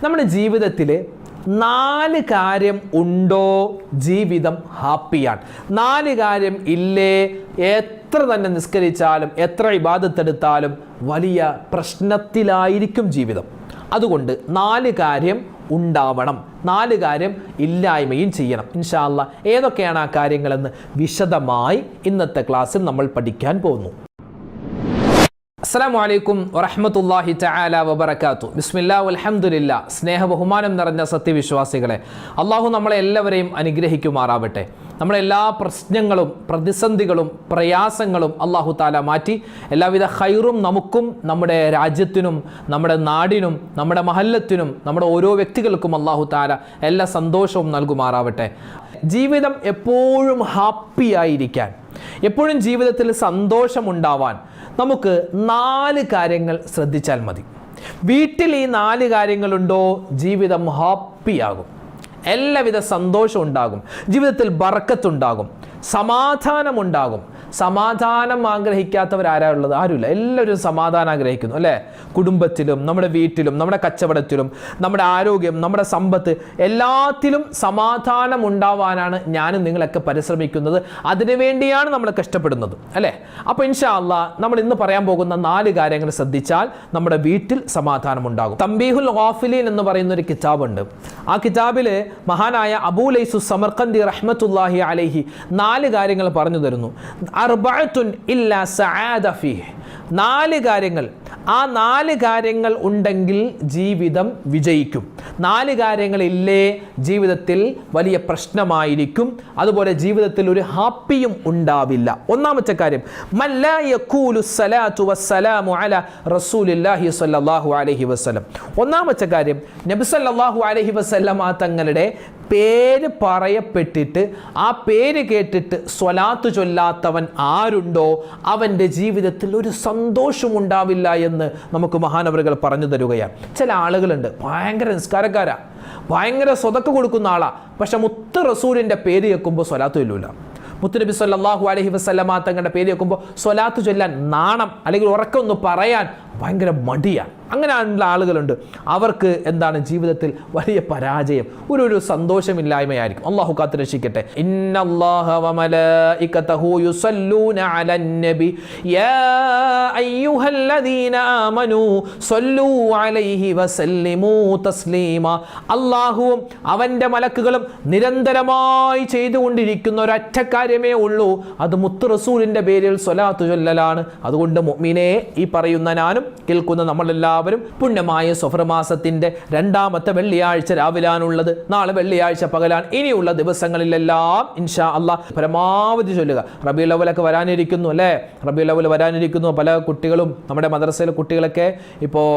നമ്മുടെ ജീവിതത്തിൽ 4 കാര്യം ഉണ്ടോ ജീവിതം ഹാപ്പിയാണ്. 4 കാര്യം ഇല്ലേ, എത്ര തന്നെ നിസ്കരിച്ചാലും എത്ര ഇബാദത്തെടുത്താലും വലിയ പ്രശ്നത്തിലായിരിക്കും ജീവിതം. അതുകൊണ്ട് 4 കാര്യം ഉണ്ടാവണം, 4 കാര്യം ഇല്ലായ്മയും ചെയ്യണം. ഇൻഷാ അല്ലാഹ് ഏതൊക്കെയാണ് ആ കാര്യങ്ങളെന്ന് വിശദമായി ഇന്നത്തെ ക്ലാസ്സിൽ നമ്മൾ പഠിക്കാൻ പോകുന്നു. അസ്സലാമു അലൈക്കും വറഹ്മത്തുള്ളാഹി തആല വബറകാതുഹു. ബിസ്മില്ലാഹി വൽഹംദുലില്ലാ. സ്നേഹ ബഹുമാനം നിറഞ്ഞ സത്യവിശ്വാസികളെ, അള്ളാഹു നമ്മളെ എല്ലാവരെയും അനുഗ്രഹിക്കുമാറാവട്ടെ. നമ്മുടെ എല്ലാ പ്രശ്നങ്ങളും പ്രതിസന്ധികളും പ്രയാസങ്ങളും അള്ളാഹു താല മാറ്റി എല്ലാവിധ ഖൈറും നമുക്കും നമ്മുടെ രാജ്യത്തിനും നമ്മുടെ നാടിനും നമ്മുടെ മഹല്ലത്തിനും നമ്മുടെ ഓരോ വ്യക്തികൾക്കും അള്ളാഹു താല എല്ലാ സന്തോഷവും നൽകുമാറാവട്ടെ. ജീവിതം എപ്പോഴും ഹാപ്പി ആയിരിക്കാൻ, എപ്പോഴും ജീവിതത്തിൽ സന്തോഷമുണ്ടാവാൻ നമുക്ക് 4 കാര്യങ്ങൾ ശ്രദ്ധിച്ചാൽ മതി. വീട്ടിൽ ഈ 4 കാര്യങ്ങളുണ്ടോ ജീവിതം ഹാപ്പിയാകും, എല്ലാവിധ സന്തോഷം ഉണ്ടാകും, ജീവിതത്തിൽ ബർക്കത്തുണ്ടാകും, സമാധാനമുണ്ടാകും. സമാധാനം ആഗ്രഹിക്കാത്തവരാരാ ഉള്ളത്? ആരുമില്ല. എല്ലാവരും സമാധാനം ആഗ്രഹിക്കുന്നു അല്ലേ? കുടുംബത്തിലും നമ്മുടെ വീട്ടിലും നമ്മുടെ കച്ചവടത്തിലും നമ്മുടെ ആരോഗ്യം നമ്മുടെ സമ്പത്ത് എല്ലാത്തിലും സമാധാനം ഉണ്ടാവാനാണ് ഞാനും നിങ്ങളൊക്കെ പരിശ്രമിക്കുന്നത്. അതിനുവേണ്ടിയാണ് നമ്മൾ കഷ്ടപ്പെടുന്നത് അല്ലേ? അപ്പോൾ ഇൻഷാ അല്ലാഹ് നമ്മൾ ഇന്ന് പറയാൻ പോകുന്ന 4 കാര്യങ്ങൾ ശ്രദ്ധിച്ചാൽ നമ്മുടെ വീട്ടിൽ സമാധാനം ഉണ്ടാകും. തംബീഹുൽ ഗാഫിലീൻ എന്ന് പറയുന്ന ഒരു കിതാബുണ്ട്. ആ കിതാബിൽ മഹാനായ അബൂ ലൈസു സമർഖന്ദി റഹ്മത്തുള്ളാഹി അലൈഹി 4 കാര്യങ്ങൾ പറഞ്ഞു തരുന്നു. അർബഅത്തുൻ ഇല്ലാ സഅദ ഫീഹ്. 4 കാര്യങ്ങൾ, ആ 4 കാര്യങ്ങൾ ഉണ്ടെങ്കിൽ ജീവിതം വിജയിക്കും. 4 കാര്യങ്ങളില്ലേ ജീവിതത്തിൽ വലിയ പ്രശ്നമായിരിക്കും. അതുപോലെ ജീവിതത്തിൽ ഒരു ഹാപ്പിയും ഉണ്ടാവില്ല. ഒന്നാമത്തെ കാര്യം, മല്ലാ യഖൂലു സ്വലാത്തു വസ്സലാമു അലാ റസൂലില്ലാഹി സ്വല്ലല്ലാഹു അലൈഹി വസല്ലം. ഒന്നാമത്തെ കാര്യം, നബി സല്ലല്ലാഹു അലൈഹി വസല്ലം തങ്ങളുടെ പേര് പറയപ്പെട്ടിട്ട് ആ പേര് കേട്ടിട്ട് സ്വലാത്ത് ചൊല്ലാത്തവൻ ആരുണ്ടോ അവൻ്റെ ജീവിതത്തിൽ ഒരു സന്തോഷവും ഉണ്ടാവില്ല എന്ന് നമുക്ക് മഹാനവറുകൾ പറഞ്ഞു തരുകയാണ്. ചില ആളുകളുണ്ട് ഭയങ്കര നിസ്കാരക്കാരാ, ഭയങ്കര സ്വതക്ക് കൊടുക്കുന്ന ആളാ, പക്ഷെ മുത്ത് റസൂലിൻ്റെ പേര് കേൾക്കുമ്പോൾ സ്വലാത്ത് ചൊല്ലൂല. മുത്തുനബി സല്ലല്ലാഹു അലൈഹി വസല്ലമ തങ്ങളുടെ പേര് കേൾക്കുമ്പോൾ സ്വലാത്ത് ചൊല്ലാൻ നാണം, അല്ലെങ്കിൽ ഉറക്കൊന്ന് പറയാൻ ഭയങ്കര മടിയാണ്. അങ്ങനെയുള്ള ആളുകളുണ്ട്. അവർക്ക് എന്താണ് ജീവിതത്തിൽ വലിയ പരാജയം, ഒരു സന്തോഷമില്ലായ്മയായിരിക്കും. അല്ലാഹു കാത്ത് രക്ഷിക്കട്ടെ. ഇന്നല്ലാഹ വമലായികതഹു യുസല്ലൂന അലൻ നബി യാ അയ്യുഹല്ലദീന ആമനൂ സ്വല്ലൂ അലൈഹി വസല്ലിമൂ തസ്ലീമാ. അല്ലാഹുവും അവൻ്റെ മലക്കുകളും നിരന്തരമായി ചെയ്തുകൊണ്ടിരിക്കുന്ന ഒരൊറ്റ കാര്യമേ ഉള്ളൂ, അത് മുത്ത് റസൂലിൻ്റെ പേരിൽ സ്വലാത്ത് ചൊല്ലലാണ്. അതുകൊണ്ട് മുഅ്മിനേ, ഈ പറയുന്ന ഞാനും കേൾക്കുന്ന നമ്മളെല്ലാവരും പുണ്യമായ സഫർ മാസത്തിന്റെ 2ാമത്തെ വെള്ളിയാഴ്ച രാവിലാണുള്ളത്. നാളെ വെള്ളിയാഴ്ച പകലാണ്. ഇനിയുള്ള ദിവസങ്ങളിലെല്ലാം ഇൻഷാ അല്ലാഹ് പരമാവധി ചൊല്ലുക. റബീഉൽ അവ്വലൊക്കെ വരാനിരിക്കുന്നു അല്ലേ? റബീഉൽ അവ്വൽ വരാനിരിക്കുന്നു. പല കുട്ടികളും നമ്മുടെ മദ്രസയിലെ കുട്ടികളൊക്കെ ഇപ്പോൾ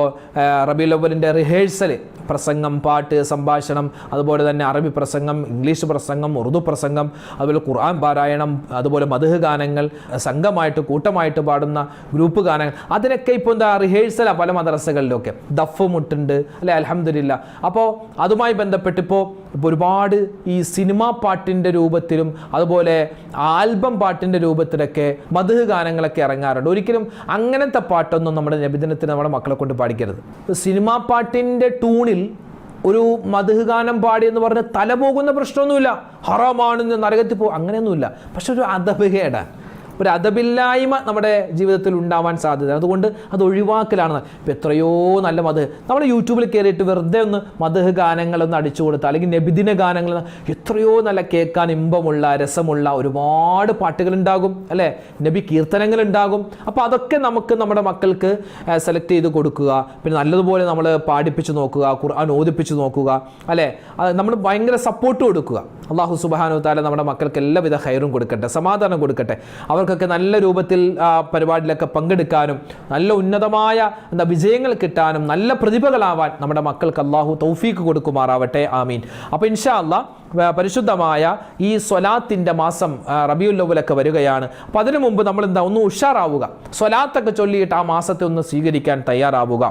റബീഉൽ അവ്വലിൻ്റെ റിഹേഴ്സൽ, പ്രസംഗം, പാട്ട്, സംഭാഷണം, അതുപോലെ തന്നെ അറബി പ്രസംഗം, ഇംഗ്ലീഷ് പ്രസംഗം, ഉറുദു പ്രസംഗം, അതുപോലെ ഖുർആൻ പാരായണം, അതുപോലെ മദ്ഹ് ഗാനങ്ങൾ, സംഘമായിട്ട് കൂട്ടമായിട്ട് പാടുന്ന ഗ്രൂപ്പ് ഗാനങ്ങൾ, അതിനൊക്കെ ഇപ്പോൾ എന്താ റിഹേഴ്സലാണ് പല മദ്രസകളിലൊക്കെ. ദഫ് മുട്ടുണ്ട് അല്ലെ? അൽഹംദുലില്ലാ. അപ്പോൾ അതുമായി ബന്ധപ്പെട്ട് ഇപ്പോൾ ഒരുപാട് ഈ സിനിമാ പാട്ടിൻ്റെ രൂപത്തിലും അതുപോലെ ആൽബം പാട്ടിൻ്റെ രൂപത്തിലൊക്കെ മദ്ഹ് ഗാനങ്ങളൊക്കെ ഇറങ്ങാറുണ്ട്. ഒരിക്കലും അങ്ങനത്തെ പാട്ടൊന്നും നമ്മുടെ നബിദിനത്തിന് നമ്മുടെ മക്കളെ കൊണ്ട് പാടിക്കരുത്. സിനിമാ പാട്ടിൻ്റെ ടൂണിൽ ഒരു മദ്ഹ് ഗാനം പാടി എന്ന് പറഞ്ഞ് തല പോകുന്ന പ്രശ്നമൊന്നുമില്ല, ഹറാമാണെന്ന് നരകത്തിൽ പോകും, അങ്ങനെയൊന്നുമില്ല. പക്ഷെ ഒരു അദബ് ഒരു അദബില്ലായ്മ നമ്മുടെ ജീവിതത്തിൽ ഉണ്ടാവാൻ സാധ്യത. അതുകൊണ്ട് അത് ഒഴിവാക്കലാണ്. ഇപ്പം എത്രയോ നല്ല നമ്മൾ യൂട്യൂബിൽ കയറിയിട്ട് വെറുതെ ഒന്ന് മദ്ഹ് ഗാനങ്ങളൊന്ന് അടിച്ചു കൊടുത്താൽ, അല്ലെങ്കിൽ നബിദിന ഗാനങ്ങൾ, എത്രയോ നല്ല കേൾക്കാൻ ഇമ്പമുള്ള രസമുള്ള ഒരുപാട് പാട്ടുകളുണ്ടാകും അല്ലേ? നബി കീർത്തനങ്ങളുണ്ടാകും. അപ്പോൾ അതൊക്കെ നമുക്ക് നമ്മുടെ മക്കൾക്ക് സെലക്ട് ചെയ്ത് കൊടുക്കുക. പിന്നെ നല്ലതുപോലെ നമ്മൾ പാടിപ്പിച്ച് നോക്കുക, ഖുർആൻ ഓതിപ്പിച്ച് നോക്കുക അല്ലേ? നമ്മൾ ഭയങ്കര സപ്പോർട്ട് കൊടുക്കുക. അല്ലാഹു സുബ്ഹാനഹു വ തആല നമ്മുടെ മക്കൾക്ക് എല്ലാവിധ ഖൈറും കൊടുക്കട്ടെ, സമാധാനം കൊടുക്കട്ടെ. അവർക്കൊക്കെ നല്ല രൂപത്തിൽ പരിപാടിയിലൊക്കെ പങ്കെടുക്കാനും നല്ല ഉന്നതമായ വിജയങ്ങൾ കിട്ടാനും നല്ല പ്രതിഭകളാവാൻ നമ്മുടെ മക്കൾക്ക് അല്ലാഹു തൗഫീഖ് കൊടുക്കുമാറാവട്ടെ. ആമീൻ. അപ്പോൾ ഇൻഷാ അല്ലാഹ് പരിശുദ്ധമായ ഈ സ്വലാത്തിൻ്റെ മാസം റബീഉൽ അവ്വലൊക്കെ വരികയാണ്. അപ്പോൾ അതിനു മുമ്പ് നമ്മൾ ഒന്ന് ഉഷാറാവുക, സ്വലാത്തൊക്കെ ചൊല്ലിയിട്ട് ആ മാസത്തെ ഒന്ന് സ്വീകരിക്കാൻ തയ്യാറാവുക.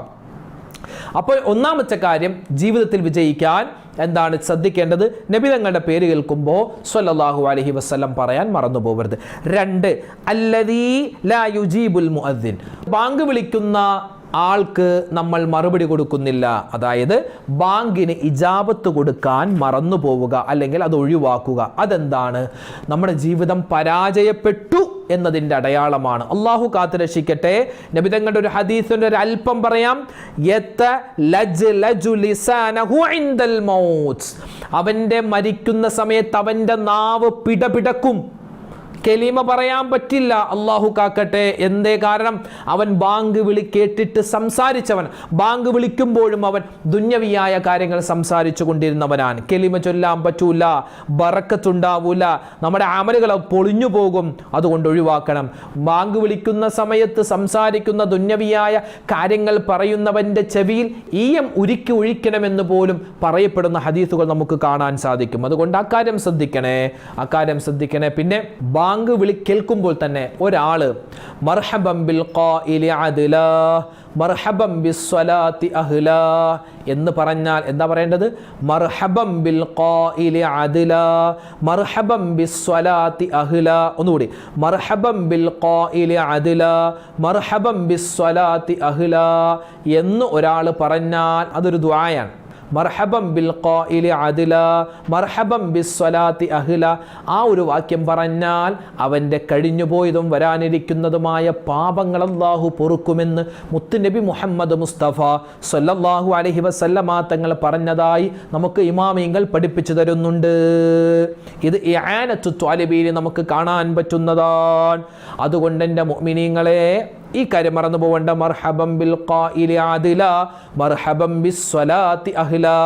അപ്പോൾ ഒന്നാമത്തെ കാര്യം, ജീവിതത്തിൽ വിജയിക്കാൻ എന്താണ് ശ്രദ്ധിക്കേണ്ടത്? നബി തങ്ങളുടെ പേര് കേൾക്കുമ്പോൾ സ്വല്ലല്ലാഹു അലൈഹി വസല്ലം പറയാൻ മറന്നു പോകരുത്. 2, അല്ലദീ ലാ യുജീബുൽ മുഅദ്ദിൻ. ബാങ്ക് വിളിക്കുന്ന ആൾക്ക് നമ്മൾ മറുപടി കൊടുക്കുന്നില്ല, അതായത് ബാങ്കിന് ഇജാബത്ത് കൊടുക്കാൻ മറന്നു പോവുക അല്ലെങ്കിൽ അത് ഒഴിവാക്കുക, അതെന്താണ്? നമ്മുടെ ജീവിതം പരാജയപ്പെട്ടു എന്നതിൻ്റെ അടയാളമാണ്. അള്ളാഹു കാത്ത് രക്ഷിക്കട്ടെ. നബി തങ്ങളുടെ ഒരു ഹദീസിന്റെ ഒരു അല്പം പറയാം. അവന്റെ മരിക്കുന്ന സമയത്ത് അവന്റെ നാവ് പിടപിടക്കും, കെലിമ പറയാൻ പറ്റില്ല. അള്ളാഹു കാക്കട്ടെ. എന്തേ കാരണം? അവൻ ബാങ്ക് വിളി കേട്ടിട്ട് സംസാരിച്ചവൻ. ബാങ്ക് വിളിക്കുമ്പോഴും അവൻ ദുന്യവിയായ കാര്യങ്ങൾ സംസാരിച്ചു കൊണ്ടിരുന്നവനാണ്. കെലിമ ചൊല്ലാൻ പറ്റൂല, ബറക്കത്തുണ്ടാവൂല, നമ്മുടെ അമലുകൾ പൊളിഞ്ഞു പോകും. അതുകൊണ്ട് ഒഴിവാക്കണം. ബാങ്ക് വിളിക്കുന്ന സമയത്ത് സംസാരിക്കുന്ന ദുന്യവിയായ കാര്യങ്ങൾ പറയുന്നവന്റെ ചെവിയിൽ ഈയം ഉരുക്കി ഒഴിക്കണമെന്ന് പോലും പറയപ്പെടുന്ന ഹദീസുകൾ നമുക്ക് കാണാൻ സാധിക്കും. അതുകൊണ്ട് അക്കാര്യം ശ്രദ്ധിക്കണേ. പിന്നെ ബാങ്ക് വിളി കേൾക്കുമ്പോൾ തന്നെ ഒരാള് മർഹബൻ ബിൽ ഖായിലി അദ്ലാ മർഹബൻ ബിസ്സലാത്തി അഹ്ലാ എന്ന് പറഞ്ഞാൽ എന്താ പറയേണ്ടത്? മർഹബൻ ബിൽ ഖായിലി അദ്ലാ മർഹബൻ ബിസ്സലാത്തി അഹ്ലാ. ഒന്നുകൂടി, മർഹബൻ ബിൽ ഖായിലി അദ്ലാ മർഹബൻ ബിസ്സലാത്തി അഹ്ലാ എന്ന് ഒരാൾ പറഞ്ഞാൽ അതൊരു ദുആയാണ്. മർഹബൻ ബിൽ ഖായിലി അദ്ലാ മർഹബൻ ബിസ്സലാത്തി അഹ്ലാ. ആ ഒരു വാക്യം പറഞ്ഞാൽ അവൻ്റെ കഴിഞ്ഞുപോയതും വരാനിരിക്കുന്നതുമായ പാപങ്ങൾ അല്ലാഹു പൊറുക്കുമെന്ന് മുത്തുനബി മുഹമ്മദ് മുസ്തഫ സല്ലല്ലാഹു അലൈഹി വസല്ലമ തങ്ങൾ പറഞ്ഞതായി നമുക്ക് ഇമാമിയങ്ങൾ പഠിപ്പിച്ചു തരുന്നുണ്ട്. ഇത് ഇആനത്തു ത്വാലിബീൻ നമുക്ക് കാണാൻ പറ്റുന്നതാണ്. അതുകൊണ്ട് എൻ്റെ മുഅ്മിനീങ്ങളെ ഈ കാര്യം മറന്നു പോവേണ്ട. മർഹബൻ ബിൽ ഖായിലി അദ്ലാ മർഹബൻ ബിസ്സലാത്തി അഹ്ലാ.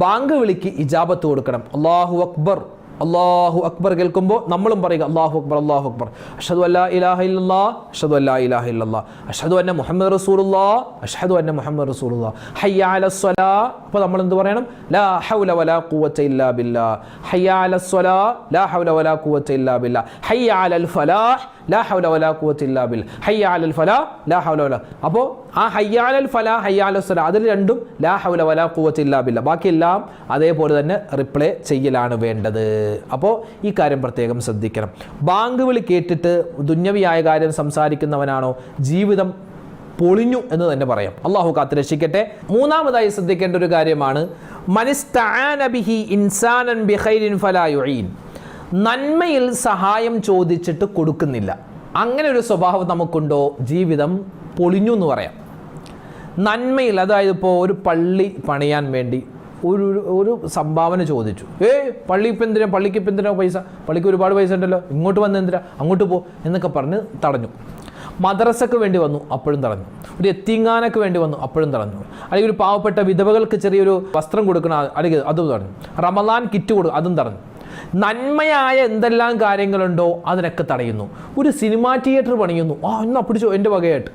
ബാങ്ക് വിളിക്ക് ഇജാബത്ത് കൊടുക്കണം. അല്ലാഹു അക്ബർ അല്ലാഹു അക്ബർ കേൾക്കുമ്പോൾ നമ്മളും പറയുക അല്ലാഹു അക്ബർ അല്ലാഹു അക്ബർ, അഷ്ഹദു അല്ലാ ഇലാഹ ഇല്ലല്ലാഹ് അഷ്ഹദു അല്ലാ ഇലാഹ ഇല്ലല്ലാഹ് അഷ്ഹദു അന്ന മുഹമ്മദ് റസൂലുള്ളാഹ് അഷ്ഹദു അന്ന മുഹമ്മദ് റസൂലുള്ളാഹ് ഹയ്യ അലസ് സ്വലാ. അപ്പോൾ നമ്മൾ എന്ത് പറയണം? ലാ ഹൗല വലാ ഖുവത ഇല്ലാ ബില്ലാഹ് ഹയ്യ അലസ് സ്വലാ ലാ ഹൗല വലാ ഖുവത ഇല്ലാ ബില്ലാഹ് ഹയ്യ അലൽ ഫലാഹ് ലാ ഹൗല വലാ ഖുവത ഇല്ലാ ബില്ലാഹ് ഹയ്യ അലൽ ഫലാഹ് ലാ ഹൗല വലാ. അപ്പോൾ ആ ഹയ്യ അലൽ ഫലാഹ് ഹയ്യ അലസ് സ്വലാ അതിൽ രണ്ടും ലാ ഹൗല വലാ ഖുവത ഇല്ലാ ബില്ലാഹ്, ബാക്കിയെല്ലാം അതേപോലെ തന്നെ റിപ്ലൈ ചെയ്യലാണ് വേണ്ടത്. അപ്പോൾ ഈ കാര്യം പ്രത്യേകം ശ്രദ്ധിക്കണം. ബാങ്ക് വിളി കേട്ടിട്ട് ദുന്യവിയായ കാര്യം സംസാരിക്കുന്നവനാണോ ജീവിതം പൊളിഞ്ഞു എന്ന് തന്നെ പറയാം. അള്ളാഹു കാത്ത് രക്ഷിക്കട്ടെ. മൂന്നാമതായി ശ്രദ്ധിക്കേണ്ട ഒരു കാര്യമാണ് മനിസ്തആന ബിഹി ഇൻസാനൻ ബിഖൈരിൻ ഫലാ യുഈൻ. നന്മയിൽ സഹായം ചോദിച്ചിട്ട് കൊടുക്കുന്നില്ല, അങ്ങനെ ഒരു സ്വഭാവം നമുക്കുണ്ടോ ജീവിതം പൊളിഞ്ഞു എന്ന് പറയാം. നന്മയിൽ, അതായത് ഇപ്പോൾ ഒരു പള്ളി പണിയാൻ വേണ്ടി ഒരു സംഭാവന ചോദിച്ചു. പള്ളിക്ക് ഇപ്പം എന്തിനാ പൈസ, പള്ളിക്ക് ഒരുപാട് പൈസ ഉണ്ടല്ലോ, ഇങ്ങോട്ട് വന്ന് എന്തിനാ, അങ്ങോട്ട് പോ എന്നൊക്കെ പറഞ്ഞ് തടഞ്ഞു. മദ്രസക്ക് വേണ്ടി വന്നു, അപ്പോഴും തടഞ്ഞു. ഒരു എത്തീങ്കാനക്ക് വേണ്ടി വന്നു, അപ്പോഴും തടഞ്ഞു. അല്ലെങ്കിൽ ഒരു പാവപ്പെട്ട വിധവകൾക്ക് ചെറിയൊരു വസ്ത്രം കൊടുക്കണം, അല്ലെങ്കിൽ അതും തടഞ്ഞു. റമദാൻ കിറ്റ് കൊടുക്കും, അതും തടഞ്ഞു. നന്മയായ എന്തെല്ലാം കാര്യങ്ങളുണ്ടോ അതിനൊക്കെ തടയുന്നു. ഒരു സിനിമാ തിയേറ്റർ പണിയുന്നു, എന്നാ പിടിച്ചോ എൻ്റെ വകയായിട്ട്.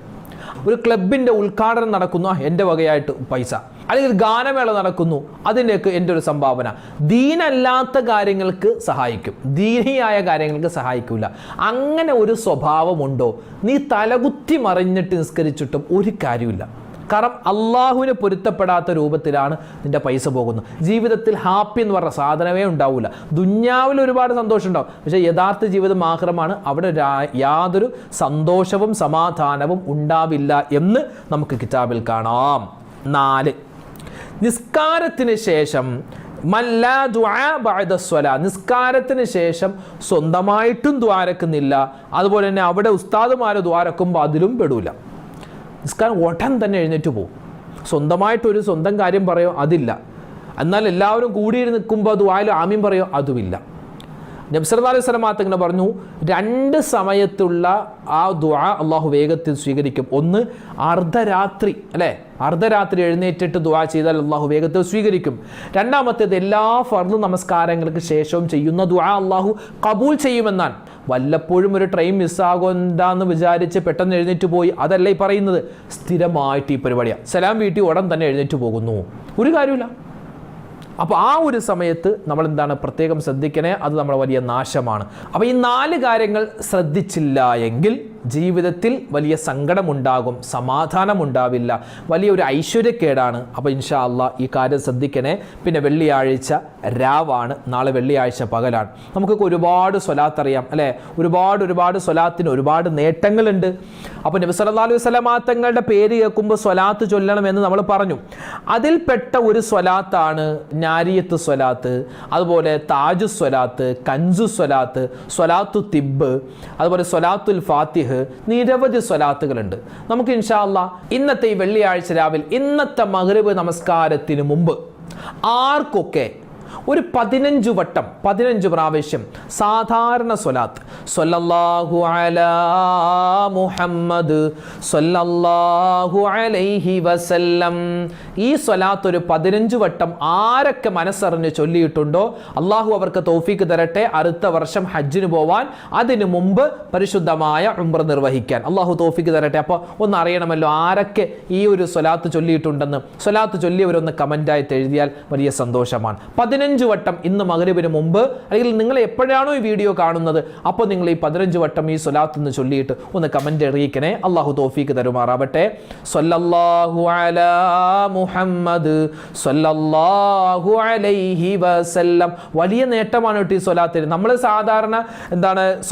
ഒരു ക്ലബിൻ്റെ ഉദ്ഘാടനം നടക്കുന്നു, എൻ്റെ വകയായിട്ട് പൈസ. അല്ലെങ്കിൽ ഗാനമേള നടക്കുന്നു, അതിൻ്റെയൊക്കെ എൻ്റെ ഒരു സംഭാവന. ദീനല്ലാത്ത കാര്യങ്ങൾക്ക് സഹായിക്കും, ദീനിയായ കാര്യങ്ങൾക്ക് സഹായിക്കില്ല. അങ്ങനെ ഒരു സ്വഭാവമുണ്ടോ? നീ തലകുത്തി മറിഞ്ഞിട്ട് നിസ്കരിച്ചിട്ടും ഒരു കാര്യമില്ല. കാരണം അള്ളാഹുവിന് പൊരുത്തപ്പെടാത്ത രൂപത്തിലാണ് നിൻ്റെ പൈസ പോകുന്നത്. ജീവിതത്തിൽ ഹാപ്പി എന്ന് പറഞ്ഞ സാധനമേ ഉണ്ടാവില്ല. ദുന്യാവിൽ ഒരുപാട് സന്തോഷം ഉണ്ടാവും, പക്ഷേ യഥാർത്ഥ ജീവിതം ആഖിറമാണ്. അവിടെ യാതൊരു സന്തോഷവും സമാധാനവും ഉണ്ടാവില്ല എന്ന് നമുക്ക് കിതാബിൽ കാണാം. 4, നിസ്കാരത്തിന് ശേഷം മല്ലാ ദുആ ബഅദ സ്വലാ. നിസ്കാരത്തിന് ശേഷം സ്വന്തമായിട്ടും ദ്വാരക്കുന്നില്ല, അതുപോലെ തന്നെ അവിടെ ഉസ്താദുമാരെ ദ്വാരക്കുമ്പോൾ അതിലും പെടൂല. നിസ്കാരം ഉടൻ തന്നെ എഴുന്നേറ്റ് പോകും. സ്വന്തമായിട്ടൊരു സ്വന്തം കാര്യം പറയോ അതില്ല. എന്നാൽ എല്ലാവരും കൂടിയിരുന്ന് നിൽക്കുമ്പോൾ ദുആയിൽ ആമീൻ പറയോ അതുമില്ല. നബി സല്ലല്ലാഹു അലൈഹി വസല്ലം തങ്ങൾ പറഞ്ഞു 2 സമയത്തുള്ള ആ ദുആ അള്ളാഹു വേഗത്തിൽ സ്വീകരിക്കും. ഒന്ന് അർദ്ധരാത്രി, അല്ലേ, അർദ്ധരാത്രി എഴുന്നേറ്റിട്ട് ദുആ ചെയ്താൽ അള്ളാഹു വേഗത്തിൽ സ്വീകരിക്കും. രണ്ടാമത്തേത് എല്ലാ ഫർദ് നമസ്കാരങ്ങൾക്ക് ശേഷവും ചെയ്യുന്ന ദുആ അള്ളാഹു കബൂൽ ചെയ്യുമെന്നാണ്. വല്ലപ്പോഴും ഒരു ട്രെയിൻ മിസ്സാകുമെന്ന് വിചാരിച്ച് പെട്ടെന്ന് എഴുന്നേറ്റ് പോയി അതല്ല ഈ പറയുന്നത്. സ്ഥിരമായിട്ട് ഈ പരിപാടിയാണ്. സലാം വീട്ടി ഉടൻ തന്നെ എഴുന്നേറ്റ് പോകുന്നു, ഒരു കാര്യമില്ല. അപ്പോൾ ആ ഒരു സമയത്ത് നമ്മൾ എന്താണ് പ്രത്യേകം ശ്രദ്ധിക്കണേ, അത് നമ്മുടെ വലിയ നാശമാണ്. അപ്പോൾ ഈ 4 കാര്യങ്ങൾ ശ്രദ്ധിച്ചില്ല എങ്കിൽ ജീവിതത്തിൽ വലിയ സങ്കടമുണ്ടാകും, സമാധാനമുണ്ടാവില്ല, വലിയൊരു ഐശ്വര്യക്കേടാണ്. അപ്പോൾ ഇൻഷാ അള്ളാ ഈ കാര്യം ശ്രദ്ധിക്കണേ. പിന്നെ വെള്ളിയാഴ്ച രാവാണ്, നാളെ വെള്ളിയാഴ്ച പകലാണ്. നമുക്കൊക്കെ ഒരുപാട് സ്വലാത്ത് അറിയാം അല്ലേ? ഒരുപാട് സ്വലാത്തിന് ഒരുപാട് നേട്ടങ്ങളുണ്ട്. അപ്പോൾ നബി സല്ലല്ലാഹു അലൈഹി വസല്ലം തങ്ങളുടെ പേര് കേൾക്കുമ്പോൾ സ്വലാത്ത് ചൊല്ലണമെന്ന് നമ്മൾ പറഞ്ഞു. അതിൽപ്പെട്ട ഒരു സ്വലാത്താണ് നാരിയത്ത് സ്വലാത്ത്, അതുപോലെ താജു സ്വലാത്ത്, കൻസു സ്വലാത്ത്, സ്വലാത്തു തിബ്, അതുപോലെ സ്വലാത്തുൽ ഫാത്തിഹ്, നിരവധി സ്വലാത്തുകളുണ്ട്. നമുക്ക് ഇൻഷാ അല്ലാഹ് ഇന്നത്തെ ഈ വെള്ളിയാഴ്ച രാവിലെ ഇന്നത്തെ മഗ്രിബ് നമസ്കാരത്തിന് മുമ്പ് ആർക്കൊക്കെ ഒരു 15 പ്രാവശ്യം സാധാരണ സ്വലാത്ത് സ്വല്ലല്ലാഹു അലാ മുഹമ്മദ് സ്വല്ലല്ലാഹു അലൈഹി വസല്ലം, ഈ സ്വലാത്ത് ഒരു 15 വട്ടം ആരൊക്കെ മനസ്സറിഞ്ഞ് ചൊല്ലിയിട്ടുണ്ടോ അള്ളാഹു അവർക്ക് തൗഫീക്ക് തരട്ടെ. അടുത്ത വർഷം ഹജ്ജിന് പോവാൻ, അതിനു മുമ്പ് പരിശുദ്ധമായ ഉംറ നിർവഹിക്കാൻ അള്ളാഹു തൗഫീക്ക് തരട്ടെ. അപ്പോൾ ഒന്ന് അറിയണമല്ലോ ആരൊക്കെ ഈ ഒരു സ്വലാത്ത് ചൊല്ലിയിട്ടുണ്ടെന്ന്. സ്വലാത്ത് ചൊല്ലിയവരൊന്ന് കമൻ്റായിട്ട് എഴുതിയാൽ വലിയ സന്തോഷമാണ്. 15 വട്ടം ഇന്ന് മഗ്രിബിന് മുമ്പ്, അല്ലെങ്കിൽ നിങ്ങൾ എപ്പോഴാണോ ഈ വീഡിയോ കാണുന്നത് അപ്പോൾ നിങ്ങൾ ഈ 15 വട്ടം ഈ സ്വലാത്ത് ഒന്ന് ചൊല്ലിയിട്ട് ഒന്ന് കമന്റ് അറിയിക്കണേ. അള്ളാഹു തൗഫീക്ക് തരുമാറാവട്ടെ. സ്വല്ലല്ലാഹു അലാ മുഹമ്മദ് സ്വല്ലല്ലാഹു അലൈഹി വസല്ലം. വലിയ നേട്ടമാണ് കേട്ടോ ഈ സ്വലാത്തിന്. നമ്മൾ സാധാരണ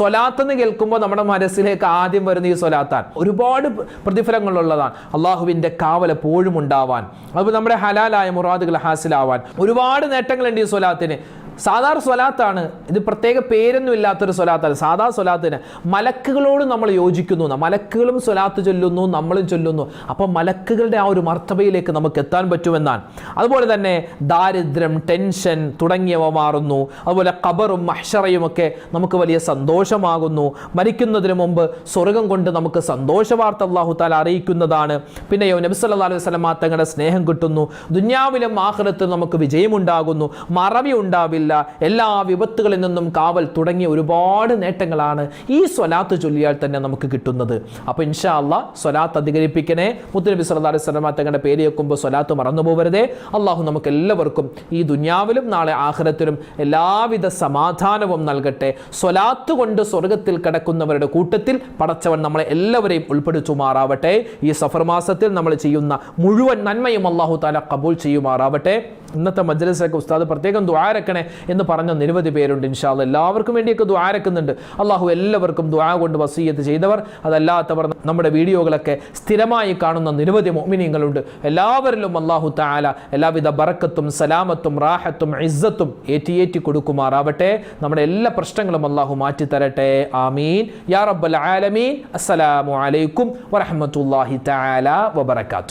സ്വലാത്ത് എന്ന് കേൾക്കുമ്പോൾ നമ്മുടെ മനസ്സിലേക്ക് ആദ്യം വരുന്ന ഈ സ്വലാത്താണ്. ഒരുപാട് പ്രതിഫലങ്ങളുള്ളതാണ്. അള്ളാഹുവിൻ്റെ കാവൽ എപ്പോഴും ഉണ്ടാവാൻ, അതുപോലെ നമ്മുടെ ഹലാലായ മുറാദുകൾ ഹാസിലാവാൻ ഒരുപാട് നേട്ടങ്ങളുണ്ട് ഈ സ്വലാത്തിന്. സാധാരണ സ്വലാത്താണ് ഇത്, പ്രത്യേക പേരൊന്നും ഇല്ലാത്തൊരു സ്വലാത്താണ്. സാധാ സ്വലാത്തിന് മലക്കുകളോട് നമ്മൾ യോജിക്കുന്നു, മലക്കുകളും സ്വലാത്ത് ചൊല്ലുന്നു, നമ്മളും ചൊല്ലുന്നു. അപ്പോൾ മലക്കുകളുടെ ആ ഒരു മർത്തബയിലേക്ക് നമുക്ക് എത്താൻ പറ്റുമെന്നാണ്. അതുപോലെ തന്നെ ദാരിദ്ര്യം, ടെൻഷൻ തുടങ്ങിയവ മാറുന്നു. അതുപോലെ ഖബറും മഹ്ശറയും ഒക്കെ നമുക്ക് വലിയ സന്തോഷമാകുന്നു. മരിക്കുന്നതിന് മുമ്പ് സ്വർഗം കൊണ്ട് നമുക്ക് സന്തോഷ വാർത്ത അല്ലാഹു തആല അറിയിക്കുന്നതാണ്. പിന്നെയോ നബി സല്ലല്ലാഹു അലൈഹി വസല്ലം തങ്ങളുടെ സ്നേഹം കിട്ടുന്നു. ദുനിയാവിലും ആഖിറത്തിലും നമുക്ക് വിജയമുണ്ടാകുന്നു, മറവി ഉണ്ടാവില്ല, എല്ലാ വിപത്തുകളിൽ നിന്നും കാവൽ തുടങ്ങിയ ഒരുപാട് നേട്ടങ്ങളാണ് ഈ സ്വലാത്ത് ചൊല്ലിയാൽ തന്നെ നമുക്ക് കിട്ടുന്നത്. അപ്പോൾ ഇൻഷാ അല്ലാഹ് സ്വലാത്ത് അധികരിപ്പിക്കണേ. മുത്തുനബി സല്ലല്ലാഹു അലൈഹി വസല്ലം തങ്ങളുടെ പേര് കേൾക്കുമ്പോൾ സ്വലാത്ത് മറന്നു പോകരുതേ. അള്ളാഹു നമുക്ക് എല്ലാവർക്കും ഈ ദുനിയാവിലും നാളെ ആഖിറത്തിലും എല്ലാവിധ സമാധാനവും നൽകട്ടെ. സ്വലാത്ത് കൊണ്ട് സ്വർഗത്തിൽ കിടക്കുന്നവരുടെ കൂട്ടത്തിൽ പടച്ചവൻ നമ്മളെ എല്ലാവരെയും ഉൾപ്പെടുത്തുമാറാവട്ടെ. ഈ സഫർ മാസത്തിൽ നമ്മൾ ചെയ്യുന്ന മുഴുവൻ നന്മയും അല്ലാഹു തആല ഖബൂൽ ചെയ്യുമാറാവട്ടെ. ഇന്നത്തെ മജ്ലിസിലൊക്കെ ഉസ്താദ് പ്രത്യേകം ദുആ രക്കണേ എന്ന് പറഞ്ഞ നിരവധി പേരുണ്ട്. ഇൻഷാ അല്ലാഹ് എല്ലാവർക്കും വേണ്ടിയൊക്കെ ദുആ രക്കുന്നുണ്ട്. അള്ളാഹു എല്ലാവർക്കും ദുആ കൊണ്ട് വസിയ്യത്ത് ചെയ്തവർ, അതല്ലാത്തവർ, നമ്മുടെ വീഡിയോകളൊക്കെ സ്ഥിരമായി കാണുന്ന നിരവധി മുഅ്മിനീങ്ങളുണ്ട്. എല്ലാവരിലും അല്ലാഹു തആല എല്ലാവിധ ബറക്കത്തും സലാമത്തും റാഹത്തും ഇസ്സത്തും ഏറ്റി കൊടുക്കുമാറാവട്ടെ. നമ്മുടെ എല്ലാ പ്രശ്നങ്ങളും അല്ലാഹു മാറ്റി തരട്ടെ. ആമീൻ യാ റബ്ബൽ ആലമീൻ. അസ്സലാമു അലൈക്കും വറഹ്മത്തുള്ളാഹി തആല വബറകാതുഹു.